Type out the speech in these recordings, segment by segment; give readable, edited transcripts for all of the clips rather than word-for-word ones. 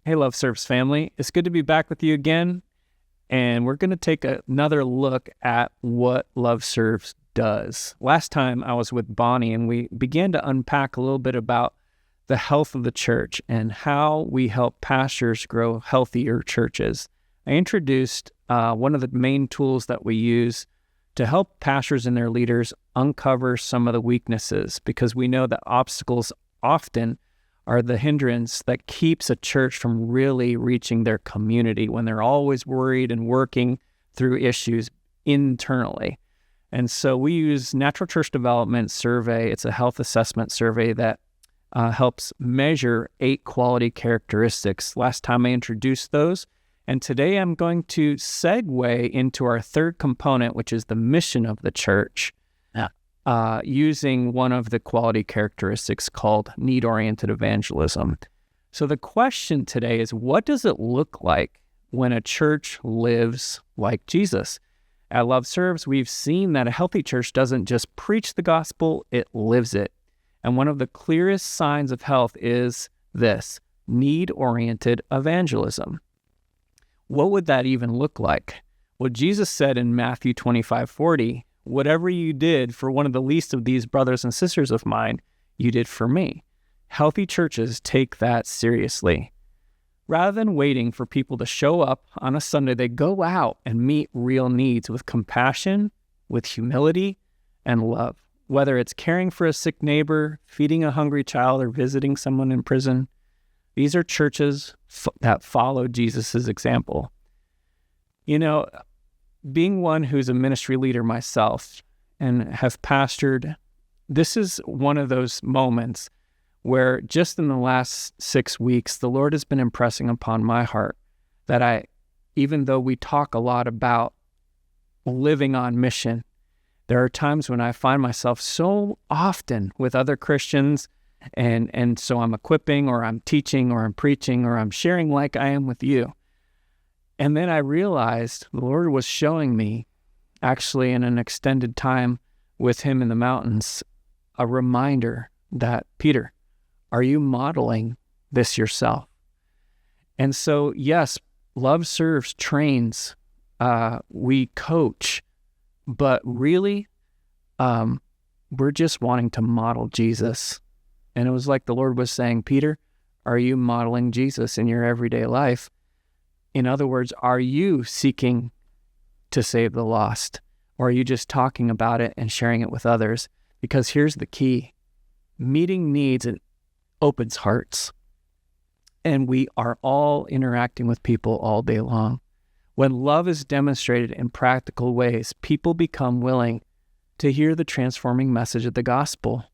Hey, LoveServes family. It's good to be back with you again. And we're going to take another look at what LoveServes does. Last time I was with Bonnie and we began to unpack a little bit about the health of the church and how we help pastors grow healthier churches. I introduced one of the main tools that we use to help pastors and their leaders uncover some of the weaknesses, because we know that obstacles often are the hindrance that keeps a church from really reaching their community when they're always worried and working through issues internally. And so we use Natural Church Development Survey. It's a health assessment survey that helps measure 8 quality characteristics. Last time I introduced those, and today I'm going to segue into our third component, which is the mission of the church. Using one of the quality characteristics called need-oriented evangelism. So the question today is, what does it look like when a church lives like Jesus? At LoveServes, we've seen that a healthy church doesn't just preach the gospel, it lives it. And one of the clearest signs of health is this: need-oriented evangelism. What would that even look like? Well, Jesus said in Matthew 25:40, "Whatever you did for one of the least of these brothers and sisters of mine, you did for me." Healthy churches take that seriously. Rather than waiting for people to show up on a Sunday, they go out and meet real needs with compassion, with humility, and love. Whether it's caring for a sick neighbor, feeding a hungry child, or visiting someone in prison, these are churches that follow Jesus' example. You know, being one who's a ministry leader myself and have pastored, this is one of those moments where just in the last 6 weeks, the Lord has been impressing upon my heart that even though we talk a lot about living on mission, there are times when I find myself so often with other Christians, and so I'm equipping, or I'm teaching, or I'm preaching, or I'm sharing like I am with you. And then I realized the Lord was showing me, actually in an extended time with him in the mountains, a reminder that, Peter, are you modeling this yourself? And so, yes, LoveServes trains, we coach, but really, we're just wanting to model Jesus. And it was like the Lord was saying, Peter, are you modeling Jesus in your everyday life? In other words, are you seeking to save the lost? Or are you just talking about it and sharing it with others? Because here's the key: meeting needs and opens hearts. And we are all interacting with people all day long. When love is demonstrated in practical ways, people become willing to hear the transforming message of the gospel.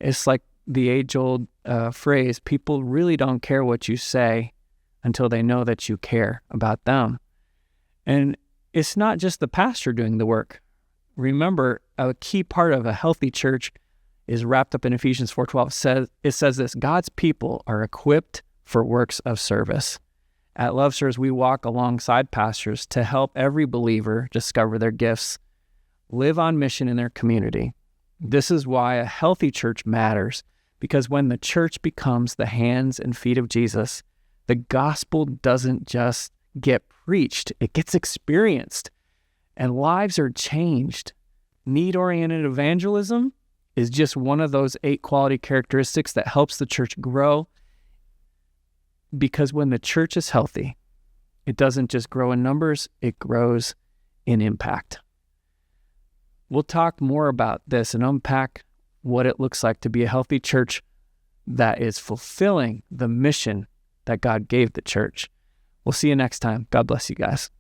It's like the age-old phrase, people really don't care what you say until they know that you care about them. And it's not just the pastor doing the work. Remember, a key part of a healthy church is wrapped up in Ephesians 4:12. It says this: God's people are equipped for works of service. At LoveServes, we walk alongside pastors to help every believer discover their gifts, live on mission in their community. This is why a healthy church matters, because when the church becomes the hands and feet of Jesus, the gospel doesn't just get preached, it gets experienced, and lives are changed. Need-oriented evangelism is just one of those 8 quality characteristics that helps the church grow, because when the church is healthy, it doesn't just grow in numbers, it grows in impact. We'll talk more about this and unpack what it looks like to be a healthy church that is fulfilling the mission that God gave the church. We'll see you next time. God bless you guys.